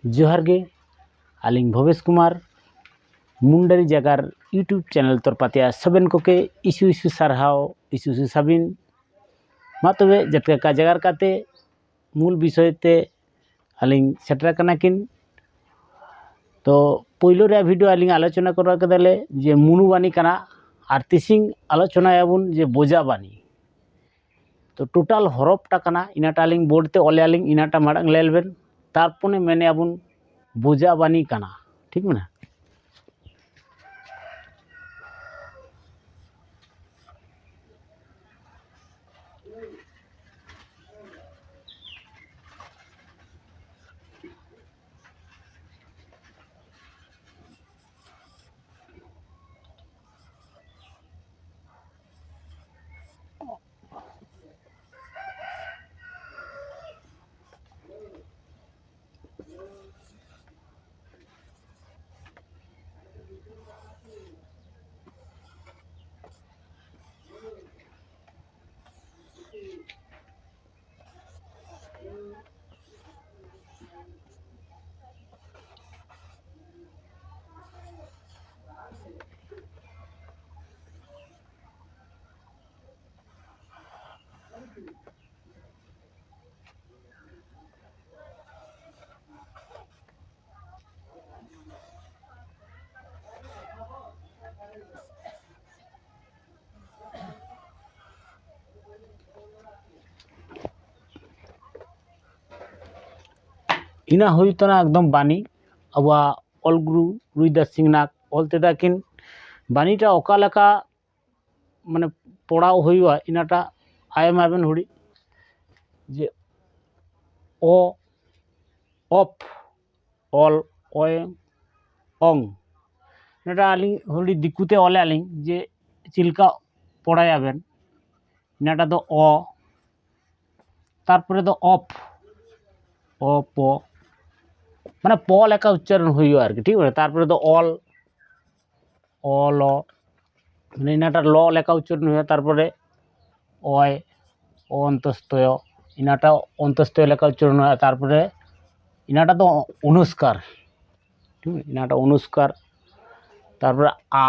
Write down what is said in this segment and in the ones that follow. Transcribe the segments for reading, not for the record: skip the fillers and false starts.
जोहार गे आलिंग भवेश कुमार मुंडारी जगार YouTube channel तरपातिया सबेन कोके इशु इशु सारहाव इशु इशु साबिन मा तबे जतका का जगार काते मूल विषय ते आलिंग सेटरा कना किन तो पहिलो रे वीडियो आलिंग आलोचना करवा कदाले जे मुनुबानी कना आर तिसिंग आलोचना याबुन जे बोजा बानी तो टोटाल हरफटा कना इनाटा आलिंग बोर्ड ते ओले आलिंग इनाटा माड़ांग लेलबेन तारपने मेने आबुन बोजा बानी कना ठीक मेना इना हुई तना एकदम बानी अब अलगुरु रुईदास सिंहनाग अलते दाकिन बानीटा ओकालेका माने पड़ाव हुआ इनाटा आयम आबेन हुड़ी जे ओ अफ ऑल ओएम ओंग इनाटा आलिंग हुड़ी दिकुते ओले आलिंग जे चिलका पड़ाय आबेन इनाटा दो ओ तारपरे दो अफ ओ प माने प लेका उच्चारण हुआ आर ठीक है तारपरे दो ऑल ऑल माने इनाटा ल लेका उच्चारण हुआ तारपरे ओय अंतस्तय इनाटा अंतस्तय लेका उच्चारण हुआ तारपरे इनाटा दो अनुस्कार ठीक है इनाटा अनुस्कार तारपरे आ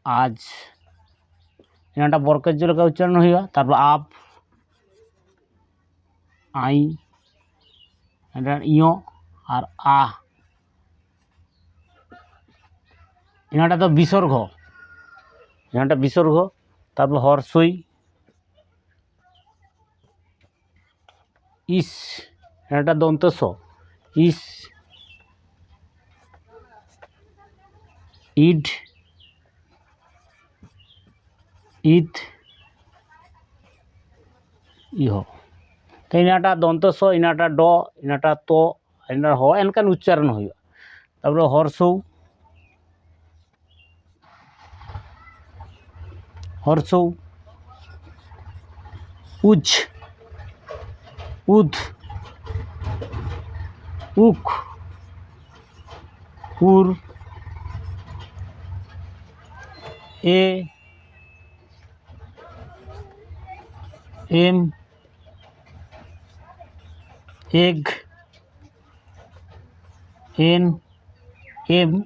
आज इनाटा बरकज लेका उच्चारण हुआ तारपरे आप आई इयो और आ इनाटा तो विसर्ग इनाटा विसर्ग तारपर हर्षई इस इनाटा दंतस इस इड ईद इहो तो इनाटा दंतस इनाटा ड इनाटा तो इनाटा हो एनकान उच्चारण हुआ तारपर हर्षौ हर्षौ उज उद उख उर ए एम एग एन एम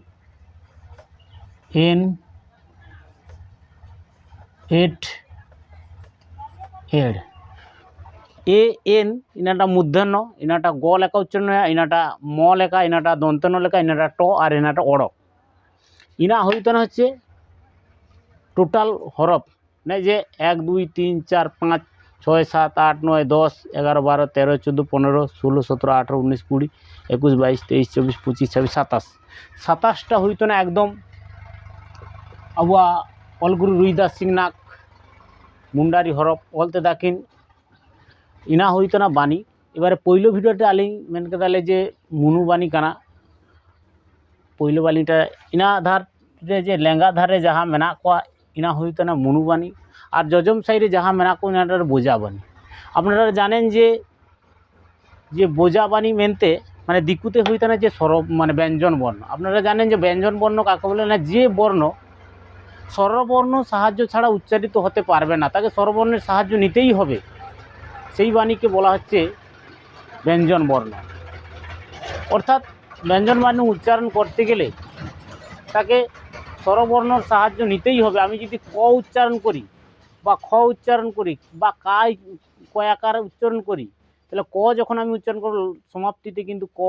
एन एट एड ए एन इनाटा मूर्धन्य इनाटा ग लेका उच्चारण हुआ इनाटा म लेका इनाटा दंतन लेका इनाटा ट और इनाटा अड़ इना हुईतना हच्छे टोटाल हरफ ने जे 1 2 3 4 5 6 7 8 9 10 11 12 13 14 15 16 17 18 19 20 21 22 23 24 25 26 27 27टा हुईतना एकदम अब अलगुरु रुईदास सिंहनाग मुंडारी हरफ अलते दाकिन इना हुईतना बानी एबारे पहिलो भिडियोते आलिंग मेन कदाले जे मुनु बानी कना पहिलो बानीटा इना धार रे जे लेंगा धारे जहाँ मेना को इना हुईतना मुनु बानी और जजम साइड जहाँ मेना को इनाटा बोजा बानी आपनारा जानें जे बोजा बानी मेनते माने दिकुते हुईतना जे सरब माने व्यंजन वर्ण आपनारा जानें जे व्यंजन वर्ण काके बोले ना जे वर्ण स्वरबर्ण साहाज्य छाड़ा उच्चारित होते पारबे ना ताके स्वरबर्णेर साहाज्य नितेई होबे सेई बाणीके बला हच्छे व्यंजन वर्ण অর্থাৎ ব্যঞ্জনবর্ণ উচ্চারণ করতে গেলে তাকে স্বরবর্ণর সাহায্য নিতেই হবে। আমি যদি ক উচ্চারণ করি বা খ উচ্চারণ করি বা কয়াকার উচ্চারণ করি, তাহলে ক যখন আমি উচ্চারণ করব সমাপ্তিতে কিন্তু ক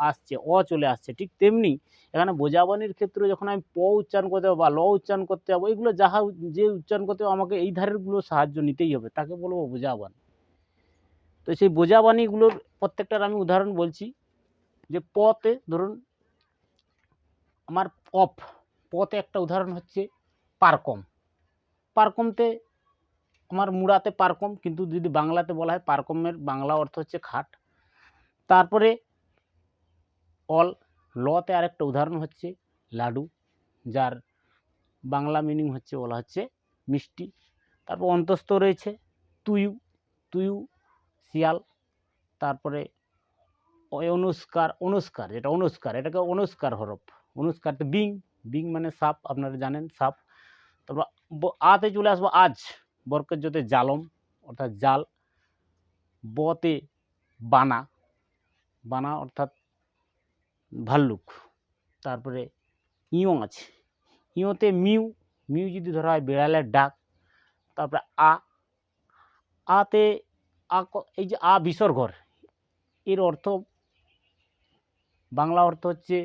আসছে, অ চলে আসছে। ঠিক তেমনি এখানে বোঝাবনির ক্ষেত্রে যখন আমি প উচ্চারণ করতে যাবো বা ল উচ্চারণ করতে যাবো, এগুলো যে উচ্চারণ করতে হবে আমাকে এই ধারেরগুলো সাহায্য নিতেই হবে, তাকে বলবো বোঝাবানি। তো সেই বোঝাবানিগুলোর প্রত্যেকটার আমি উদাহরণ বলছি। যে পতে ধরুন আমার পতে একটা উদাহরণ হচ্ছে পারকম। পারকমতে আমার মুড়াতে পারকম, কিন্তু যদি বাংলাতে বলা হয় পারকমের বাংলা অর্থ হচ্ছে খাট। তারপরে লতে আরেকটা উদাহরণ হচ্ছে লাডু, যার বাংলা মিনিং হচ্ছে বলা হচ্ছে মিষ্টি। তারপর অন্তস্থ রয়েছে তুয়ু শিয়াল। তারপরে অনুস্কার যেটা এটাকে অনুস্কার হরফ। অনুস্কারতে বিং মানে সাপ, আপনারা জানেন সাপ। তারপর আতে চলে আসবো আজ, বরকের জোতে জালম অর্থাৎ জাল। বতে বানা অর্থাৎ ভাল্লুক। তারপরে ইঁও আছে, ইঁওতে মিউ যদি ধরা হয় বিড়ালের ডাক। তারপরে আতে এই যে বিসর্গর, এর অর্থ বাংলা অর্থ হচ্ছে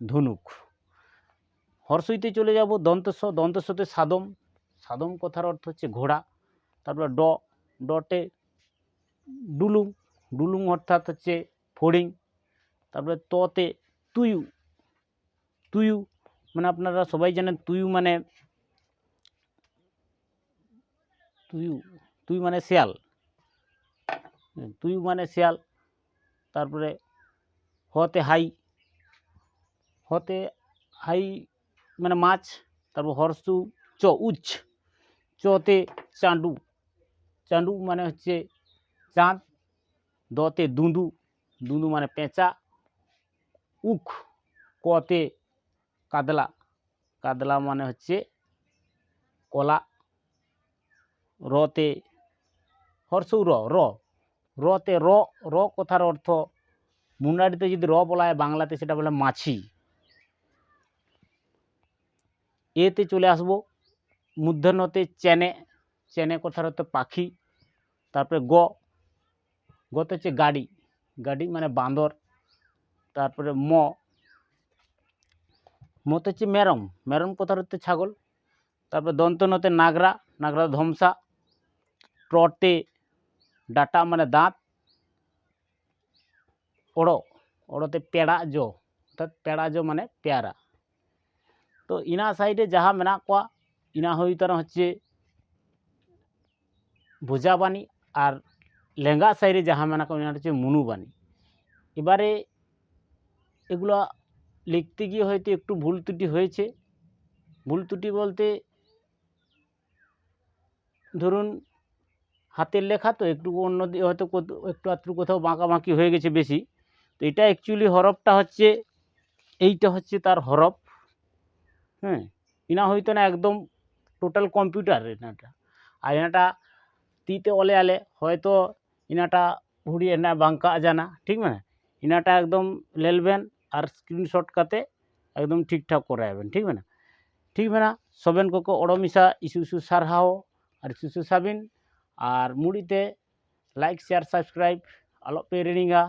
ধনুক। হর্ষইতে চলে যাব দন্তস্বতে সাদম কথার অর্থ হচ্ছে ঘোড়া। তারপরে ডটে ডুলুং অর্থাৎ হচ্ছে ফড়িং। তারপরে ততে তুয়ু মানে আপনারা সবাই জানেন তুয়ু মানে শেয়াল, তারপরে হতে হাই মানে মাছ। তারপর হর্ষু চতে চাঁদু মানে হচ্ছে চাঁদ। দতে দুঁদু মানে পেঁচা। কতে কাদলা মানে হচ্ছে কলা। রতে হর্ষৌ রতে র কথার অর্থ মুন্ডারিতে যদি র বলা হয় বাংলাতে সেটা বলে মাছি। এতে চলে আসবো মূর্ধন্যতে চেনে কথার অর্থ পাখি। তারপরে গতে হচ্ছে গাড়ি মানে বাঁদর। তারপরে মতে হচ্ছে মেরম কথার হচ্ছে ছাগল। তারপরে দন্তনতে নাগরা ধমসা। টতে ডাটা মানে দাঁত। ওড়োতে অর্থাৎ পেড়াজো মানে পেয়ারা। তো ইনা সাইডে যাহা মেনা কোয়া ইনা হইতারা হচ্ছে বোঝাবানি, আর লেঙ্গা সাইডে যাহা মেনা কোয়া ইনা হচ্ছে মুনুবানি। এবারে এগুলো লিখতে গিয়ে হয়তো একটু ভুল ত্রুটি হয়েছে। ভুল ত্রুটি বলতে ধরুন হাতের লেখা তো একটু অন্য হয়তো একটু আধটু কোথাও বাঁকাবাঁকি হয়ে গেছে বেশি। তো এটা অ্যাকচুয়ালি হরফটা হচ্ছে এইটা হচ্ছে তার হরফ। হ্যাঁ, ইনা হইতো না একদম টোটাল কম্পিউটার এনাটা। আর এনাটা তিতে অলে আলে হয়তো ইনাটা হুড়িয়ে না বাঙ্কা জানা, ঠিক না? ইনাটা একদম লেলবেন আর স্ক্রিনশট কাতে একদম ঠিকঠাক করে যাবেন, ঠিক না? ঠিক না? সবেন কোকো অড়মিশা ইসু সারহাও আর ইসু সাবিন। আর মুড়িতে লাইক শেয়ার সাবস্ক্রাইব আলো পে রেডিঙ্গা